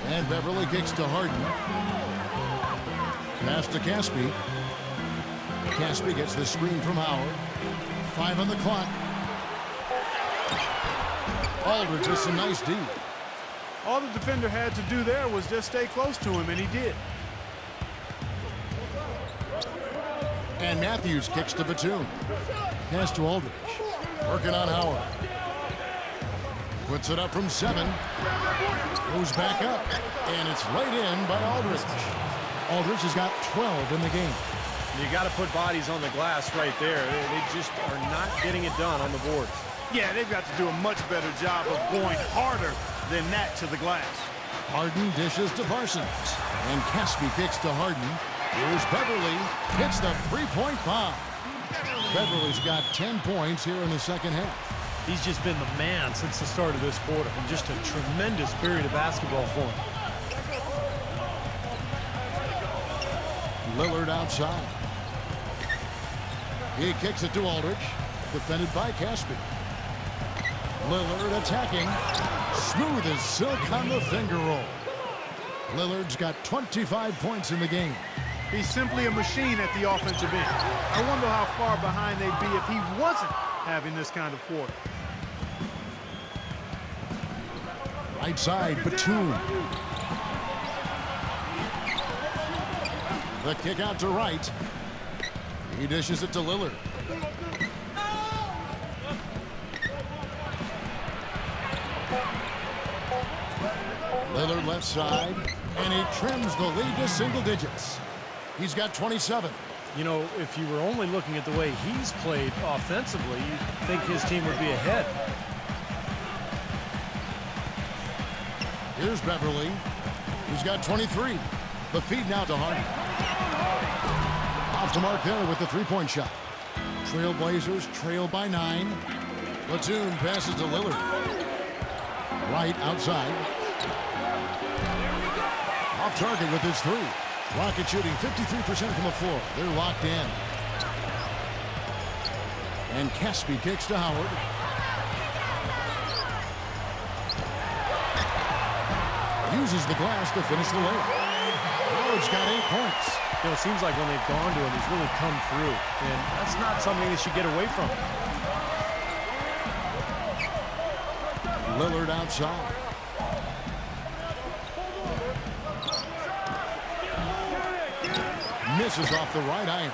And Beverley kicks to Harden. Pass to Casspi. Casspi gets the screen from Howard. 5 on the clock. Aldridge with some nice D. All the defender had to do there was just stay close to him, and he did. And Matthews kicks to Batum. Pass to Aldridge. Working on Howard. Puts it up from 7. Goes back up. And it's right in by Aldridge. Aldridge has got 12 in the game. You got to put bodies on the glass right there. They just are not getting it done on the boards. Yeah, they've got to do a much better job of going harder than that to the glass. Harden dishes to Parsons. And Casspi kicks to Harden. Here's Beverley. Hits the three-point bomb. Beverley's got 10 points here in the second half. He's just been the man since the start of this quarter. And just a tremendous period of basketball for him. Lillard outside. He kicks it to Aldridge. Defended by Casspi. Lillard attacking. Smooth as silk on the finger roll. Lillard's got 25 points in the game. He's simply a machine at the offensive end. I wonder how far behind they'd be if he wasn't having this kind of quarter. Right side, Batum. The kick out to Wright. He dishes it to Lillard. Lillard left side, and he trims the lead to single digits. He's got 27. You know, if you were only looking at the way he's played offensively, you'd think his team would be ahead. Here's Beverley. He's got 23. The feed now to Harden. Off to mark there with the three-point shot. Trailblazers trail by 9. Batum passes to Lillard. Wright outside. Off target with his 3. Rocket shooting 53% from the floor. They're locked in. And Casspi kicks to Howard. Uses the glass to finish the layup. Howard's got 8 points. You know, it seems like when they've gone to him, he's really come through. And that's not something they should get away from. Lillard outside. Misses off the right iron.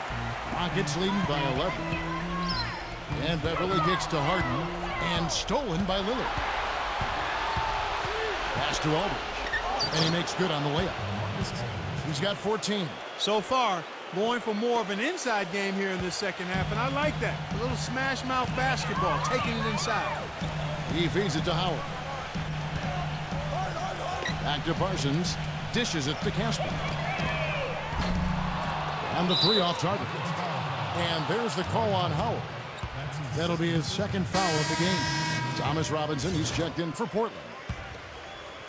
Rockets leading by 11. And Beverley kicks to Harden. And stolen by Lillard. Pass to Aldridge. And he makes good on the layup. He's got 14. So far, going for more of an inside game here in this second half, and I like that. A little smash mouth basketball, taking it inside. He feeds it to Howard. Back to Parsons. Dishes it to Casspi. And the 3 off target. And there's the call on Howard. That'll be his second foul of the game. Thomas Robinson, he's checked in for Portland.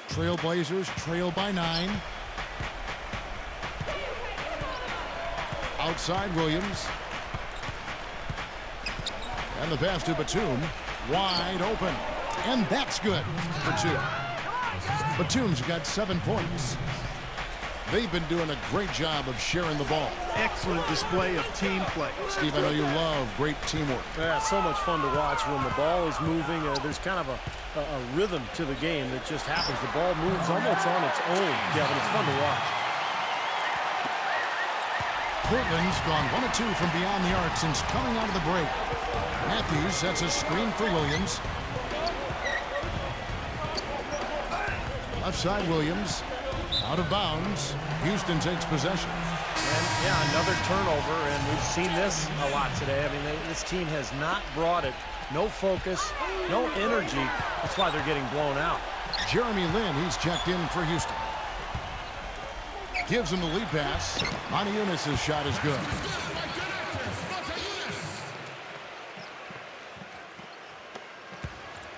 Trailblazers trail by 9. Outside Williams. And the pass to Batum. Wide open. And that's good for 2. Batum's got 7 points. They've been doing a great job of sharing the ball. Excellent display of team play. Steve, I know you love great teamwork. Yeah, so much fun to watch when the ball is moving. There's kind of a rhythm to the game that just happens. The ball moves almost on its own, Kevin. It's fun to watch. Portland's gone 1 of 2 from beyond the arc since coming out of the break. Matthews sets a screen for Williams. Left side Williams. Out of bounds. Houston takes possession. And, yeah, another turnover, and we've seen this a lot today. I mean, this team has not brought it. No focus, no energy. That's why they're getting blown out. Jeremy Lin, he's checked in for Houston. Gives him the lead pass. Eunice's shot is good.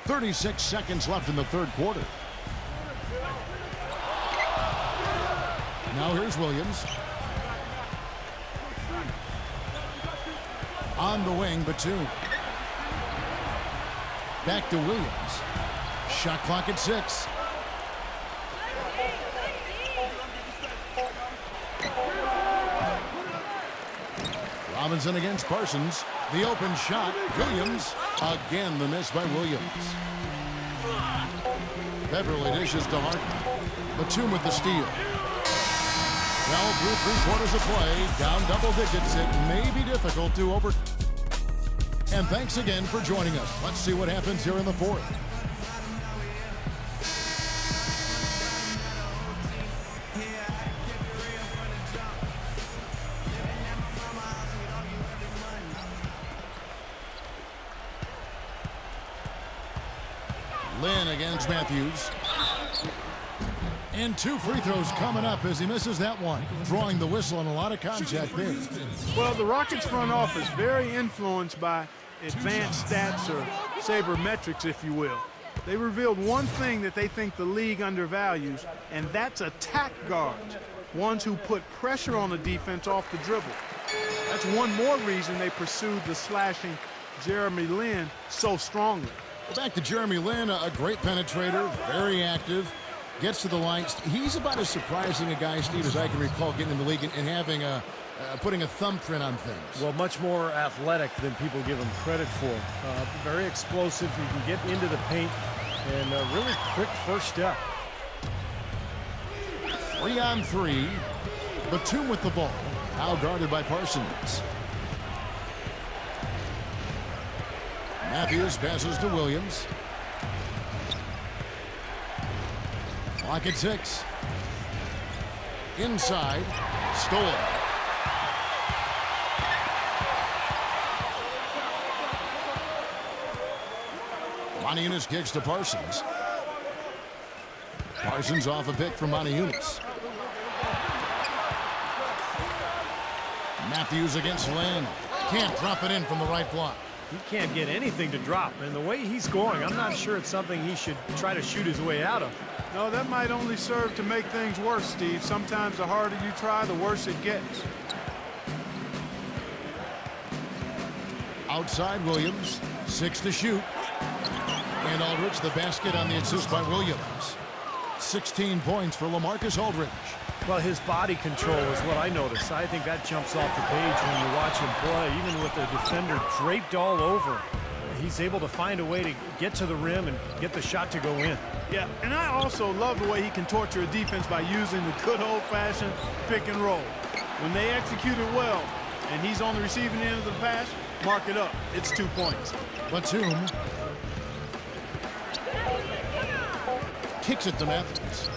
.36 seconds left in the third quarter. Now here's Williams. On the wing, Batum. Back to Williams. Shot clock at 6. Robinson against Parsons. The open shot. Williams. Again, the miss by Williams. Beverley dishes to Harden. Batum with the steal. Well, through 3 quarters of play, down double digits, it may be difficult to over. And thanks again for joining us. Let's see what happens here in the fourth. Lin against Matthews. And 2 free throws coming up as he misses that one. Drawing the whistle and a lot of contact there. Well, the Rockets front office very influenced by advanced stats or sabermetrics, if you will. They revealed one thing that they think the league undervalues, and that's attack guards. Ones who put pressure on the defense off the dribble. That's one more reason they pursued the slashing Jeremy Lin so strongly. Back to Jeremy Lin, a great penetrator, very active. Gets to the line. He's about as surprising a guy, Steve, as I can recall getting in the league and having putting a thumbprint on things. Well, much more athletic than people give him credit for. Very explosive. You can get into the paint and really quick first step. 3 on 3. Batum with the ball. Now guarded by Parsons. Matthews passes to Williams. Clock at 6. Inside. Stolen. Eunice kicks to Parsons. Parsons off a pick from Eunice. Matthews against Lin. Can't drop it in from the right block. He can't get anything to drop. And the way he's scoring, I'm not sure it's something he should try to shoot his way out of. No, that might only serve to make things worse, Steve. Sometimes the harder you try, the worse it gets. Outside Williams. 6 to shoot. And Aldridge, the basket on the assist by Williams. 16 points for LaMarcus Aldridge. Well, his body control is what I noticed. I think that jumps off the page when you watch him play. Even with the defender draped all over, he's able to find a way to get to the rim and get the shot to go in. Yeah, and I also love the way he can torture a defense by using the good old-fashioned pick and roll. When they execute it well and he's on the receiving end of the pass, mark it up. It's 2 points. Batum kicks it to Matthews.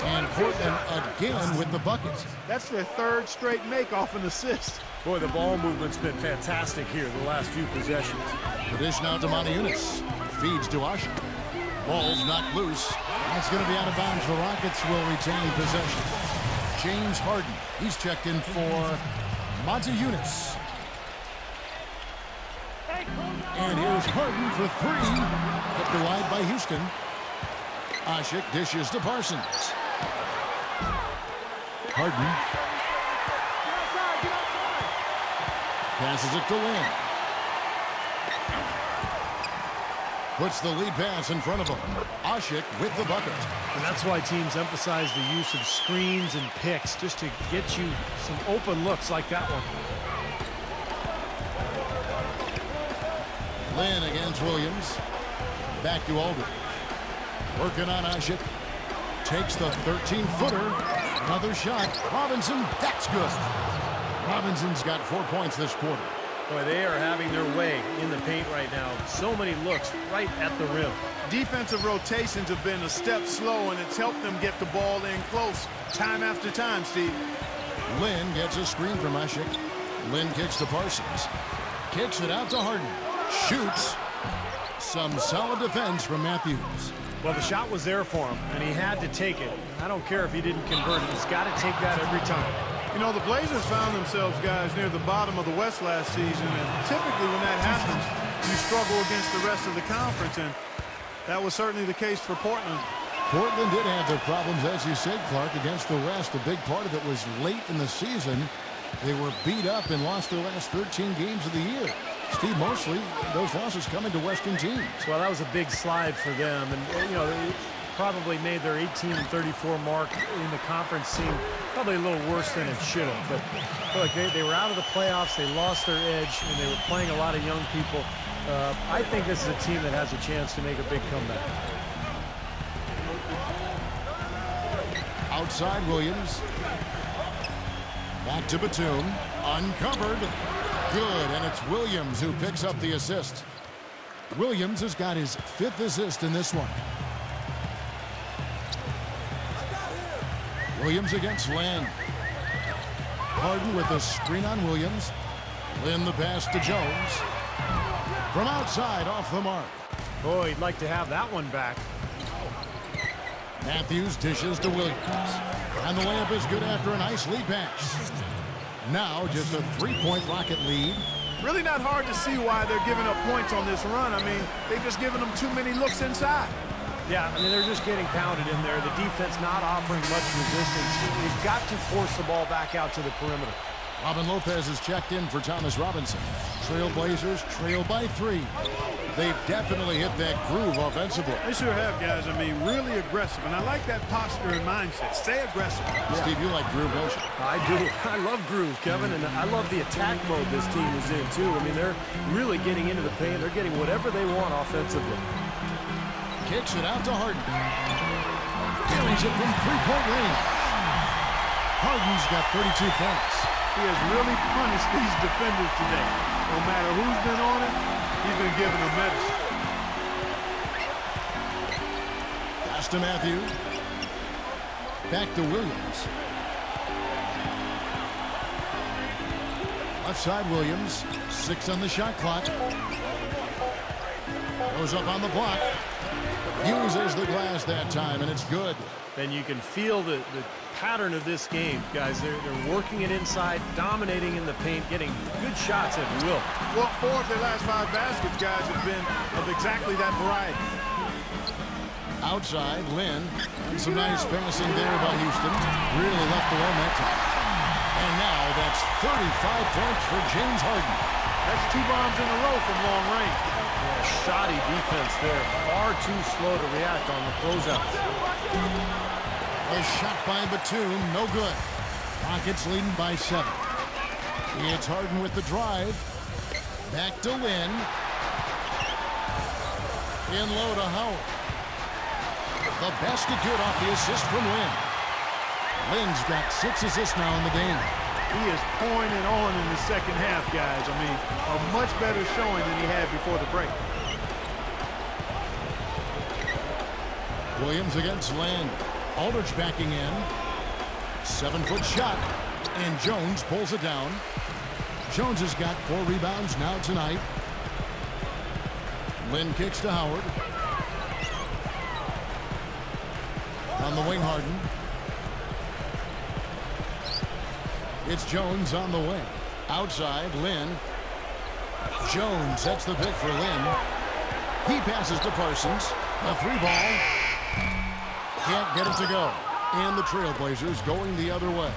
And Portland again with the bucket. That's their 3rd straight make off an assist. Boy, the ball movement's been fantastic here the last few possessions. The dish now to Eunice. Feeds to Asik. Ball's knocked loose. That's going to be out of bounds. The Rockets will retain possession. James Harden. He's checked in for Eunice. And here's Harden for 3. Kept wide by Houston. Asik dishes to Parsons. Harden. Passes it to Lin. Puts the lead pass in front of him. Asik with the bucket. And that's why teams emphasize the use of screens and picks, just to get you some open looks like that one. Lynn against Williams. Back to Aldridge. Working on Asik. Takes the 13-footer. Another shot. Robinson, that's good. Robinson's got 4 points this quarter. Boy, they are having their way in the paint right now. So many looks right at the rim. Defensive rotations have been a step slow, and it's helped them get the ball in close time after time, Steve. Lynn gets a screen from Asik. Lynn kicks to Parsons. Kicks it out to Harden. Shoots. Some solid defense from Matthews. Well, the shot was there for him, and he had to take it. I don't care if he didn't convert it. He's got to take that every time. You know, the Blazers found themselves, guys, near the bottom of the West last season, and typically when that happens, you struggle against the rest of the conference, and that was certainly the case for Portland. Portland did have their problems, as you said, Clark, against the West. A big part of it was late in the season. They were beat up and lost their last 13 games of the year. Steve, mostly those losses coming to Western teams. Well, that was a big slide for them, and you know, they probably made their 18-34 mark in the conference seem probably a little worse than it should have. But look, they were out of the playoffs, they lost their edge, and they were playing a lot of young people. I think this is a team that has a chance to make a big comeback. Outside Williams. Back to Batum. Uncovered. Good, and it's Williams who picks up the assist. Williams has got his 5th assist in this one. Williams against Lynn. Harden with a screen on Williams. Lynn the pass to Jones. From outside, off the mark. Boy, he'd like to have that one back. Matthews dishes to Williams. And the layup is good after a nice lead pass. Now just a 3-point Rocket lead. Really not hard to see why they're giving up points on this run. I mean, they've just given them too many looks inside. Yeah, I mean, they're just getting pounded in there. The defense not offering much resistance. You've got to force the ball back out to the perimeter. Lopez is checked in for Thomas Robinson. Trailblazers trail by 3. They've definitely hit that groove offensively. They sure have, guys. I mean, really aggressive. And I like that posture and mindset. Stay aggressive. Yeah. Steve, you like groove, don't you? I do. I love groove, Kevin. And I love the attack mode this team is in, too. I mean, they're really getting into the paint. They're getting whatever they want offensively. Kicks it out to Harden. Carries it from 3-point range. Harden's got 32 points. He has really punished these defenders today. No matter who's been on it, he's been giving them medicine. Pass to Matthews. Back to Williams. Left side Williams. 6 on the shot clock. Goes up on the block. Uses the glass that time, and it's good. And you can feel the pattern of this game, guys. They're working it inside, dominating in the paint, getting good shots at will. Well, 4 of their last 5 baskets, guys, have been of exactly that variety. Outside, Lynn. And some nice passing there by Houston. Really left alone that time. And now that's 35 points for James Harden. That's 2 bombs in a row from long range. Yeah, shoddy defense there. Far too slow to react on the closeouts. A shot by Batum, no good. Rockets leading by 7. It's Harden with the drive. Back to Lynn. In low to Howard. The basket good off the assist from Lynn. Lynn's got 6 assists now in the game. He is pouring it on in the second half, guys. I mean, a much better showing than he had before the break. Williams against Lynn. Aldridge backing in. 7-foot shot. And Jones pulls it down. Jones has got 4 rebounds now tonight. Lynn kicks to Howard. On the wing, Harden. It's Jones on the wing. Outside, Lynn. Jones sets the pick for Lynn. He passes to Parsons. A 3-ball. Can't get it to go. And the Trailblazers going the other way.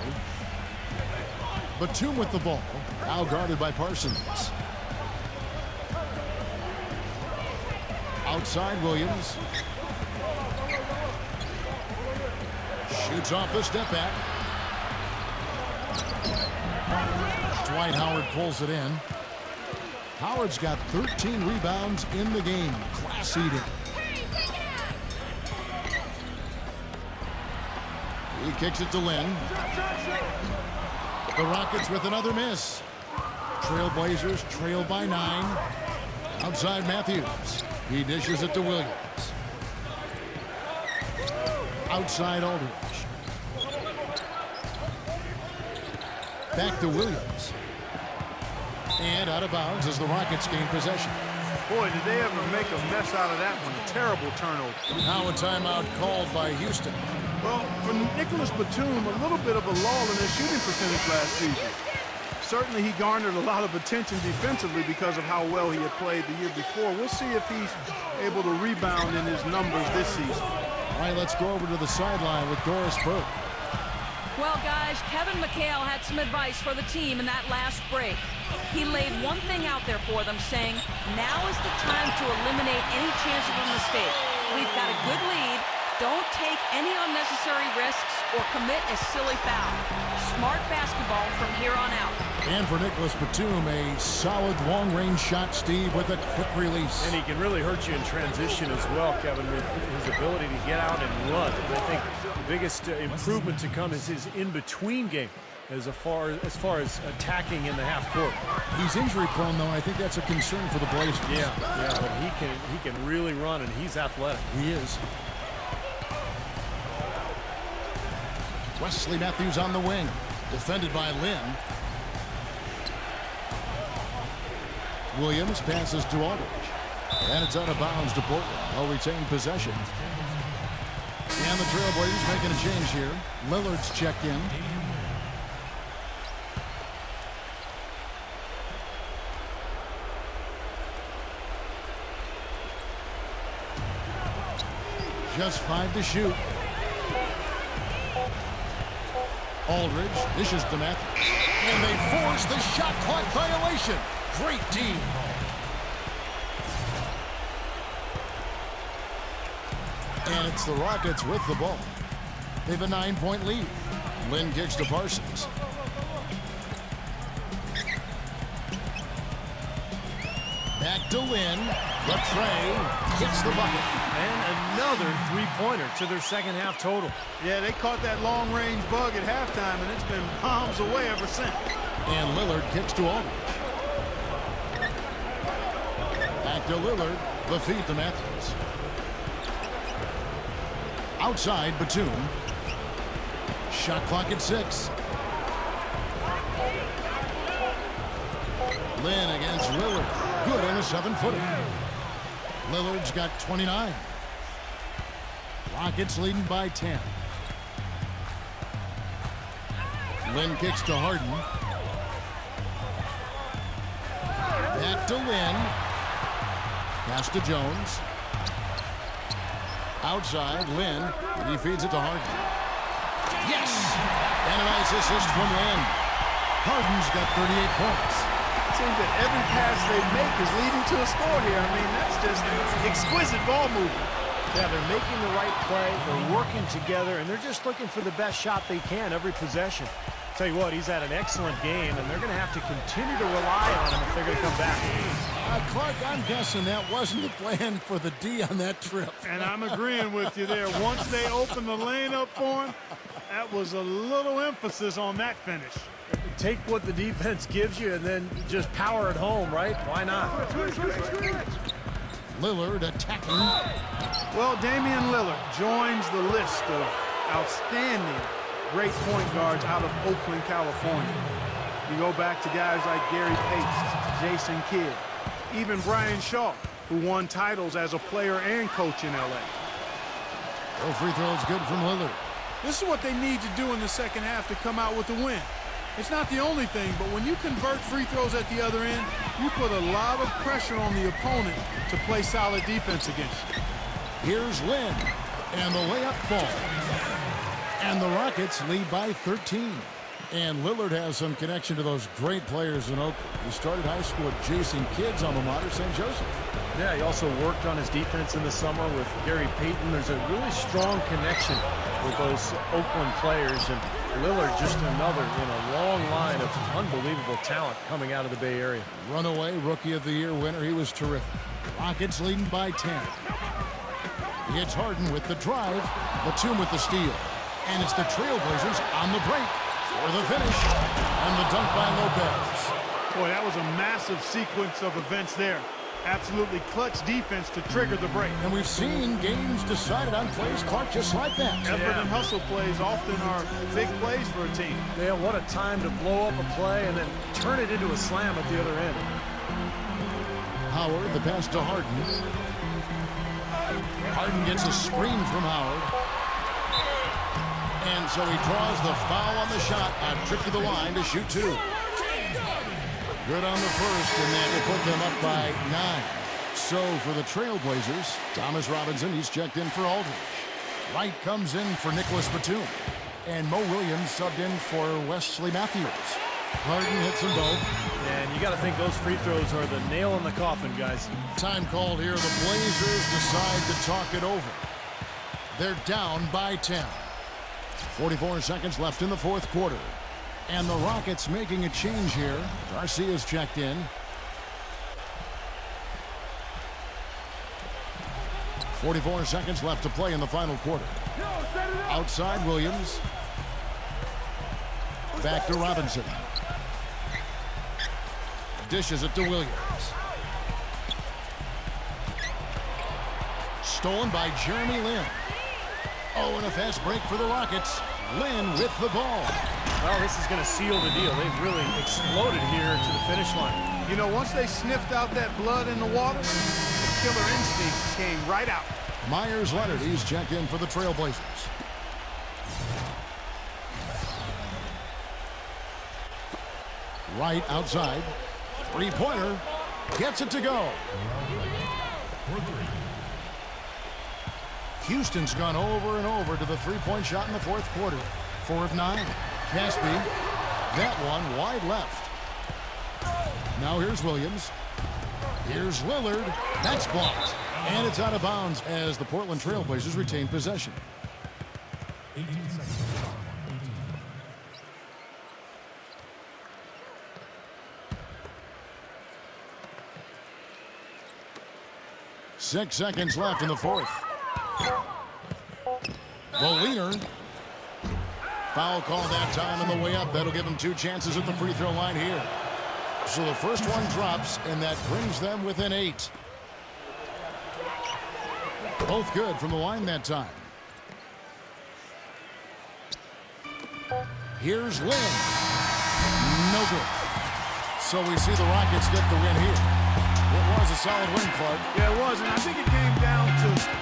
Batum with the ball. Now guarded by Parsons. Outside Williams. Shoots off the step back. Dwight Howard pulls it in. Howard's got 13 rebounds in the game. Class eating. He kicks it to Lynn. The Rockets with another miss. Trailblazers trail by 9. Outside Matthews. He dishes it to Williams. Outside Aldridge. Back to Williams. And out of bounds as the Rockets gain possession. Boy, did they ever make a mess out of that one. Terrible turnover. Now a timeout called by Houston. Well, for Nicholas Batum, a little bit of a lull in his shooting percentage last season. Certainly he garnered a lot of attention defensively because of how well he had played the year before. We'll see if he's able to rebound in his numbers this season. All right, let's go over to the sideline with Doris Burke. Well, guys, Kevin McHale had some advice for the team in that last break. He laid one thing out there for them, saying, now is the time to eliminate any chance of a mistake. We've got a good lead. Don't take any unnecessary risks or commit a silly foul. Smart basketball from here on out. And for Nicholas Batum, a solid long-range shot, Steve, with a quick release. And he can really hurt you in transition as well, Kevin, with his ability to get out and run. And I think the biggest improvement to come is his in-between game as far as attacking in the half court. He's injury-prone, though. I think that's a concern for the Blazers. Yeah, but he can really run, and he's athletic. He is. Wesley Matthews on the wing, defended by Lynn. Williams passes to Aldridge. And it's out of bounds to Portland. They'll retain possession. And the Trailblazers making a change here. Lillard's checked in. Just 5 to shoot. Aldridge dishes to Matthews. And they force the shot clock violation. Great team. And it's the Rockets with the ball. They have a 9-point lead. Lynn kicks to Parsons. Back to Lynn. The tray hits the bucket. And another three-pointer to their second half total. Yeah, they caught that long-range bug at halftime, and it's been bombs away ever since. And Lillard kicks to Aldridge. Back to Lillard. The feed to Matthews. Outside Batum. Shot clock at 6. Lynn against Lillard. Good on a 7-footer. Lillard's got 29. Rockets leading by 10. Lynn kicks to Harden. Back to Lynn. Pass to Jones. Outside, Lynn. He feeds it to Harden. Yes! And a nice assist from Lynn. Harden's got 38 points. It seems that every pass they make is leading to a score here. I mean, that's just exquisite ball movement. Yeah, they're making the right play. They're working together, and they're just looking for the best shot they can every possession. Tell you what, he's had an excellent game, and they're going to have to continue to rely on him if they're going to come back. Clark, I'm guessing that wasn't the plan for the D on that trip. And I'm agreeing with you there. Once they opened the lane up for him, that was a little emphasis on that finish. Take what the defense gives you and then just power it home, right? Why not? Lillard attacking. Well, Damian Lillard joins the list of outstanding great point guards out of Oakland, California. You go back to guys like Gary Pace, Jason Kidd, even Brian Shaw, who won titles as a player and coach in L.A. Oh, free throws good from Lillard. This is what they need to do in the second half to come out with the win. It's not the only thing, but when you convert free throws at the other end, you put a lot of pressure on the opponent to play solid defense against you. Here's Lynn, and the layup falls. And the Rockets lead by 13. And Lillard has some connection to those great players in Oakland. He started high school at Jason Kidd's alma mater, St. Joseph. Yeah, he also worked on his defense in the summer with Gary Payton. There's a really strong connection with those Oakland players, and Lillard just another in a long line of unbelievable talent coming out of the Bay Area. Runaway Rookie of the Year winner. He was terrific. Rockets leading by 10. It's Harden with the drive. Batum with the steal. And it's the Trailblazers on the break for the finish. And the dunk by Lopez. Boy, that was a massive sequence of events there. Absolutely clutch defense to trigger the break. And we've seen games decided on plays, Clark, just like that. Effort and hustle plays often are big plays for a team. Yeah, what a time to blow up a play and then turn it into a slam at the other end. Howard, the pass to Harden. Harden gets a screen from Howard. And so he draws the foul on the shot. A trip to the line to shoot two. Good on the first, and that will put them up by 9. So for the Trailblazers, Thomas Robinson, he's checked in for Aldridge. Wright comes in for Nicholas Batum. And Mo Williams subbed in for Wesley Matthews. Harden hits them both. And you got to think those free throws are the nail in the coffin, guys. Time called here. The Blazers decide to talk it over. They're down by 10. 44 seconds left in the fourth quarter. And the Rockets making a change here. Garcia's checked in. .44 seconds left to play in the final quarter. Outside Williams. Back to Robinson. Dishes it to Williams. Stolen by Jeremy Lin. Oh, and a fast break for the Rockets. Lin with the ball. Well, this is going to seal the deal. They've really exploded here to the finish line. You know, once they sniffed out that blood in the water, the killer instinct came right out. Myers Leonard, he's checked in for the Trailblazers. Wright outside. Three-pointer. Gets it to go. Houston's gone over and over to the three-point shot in the fourth quarter. 4 of 9. Casspi. That one wide left. Now here's Williams. Here's Lillard. That's blocked. And it's out of bounds as the Portland Trailblazers retain possession. 18 seconds. 6 seconds left in the fourth. Wiener. Foul call that time on the way up. That'll give them 2 chances at the free throw line here. So the first one drops, and that brings them within 8. Both good from the line that time. Here's Lin. No good. So we see the Rockets get the win here. It was a solid win, Clark. Yeah, it was, and I think it came down to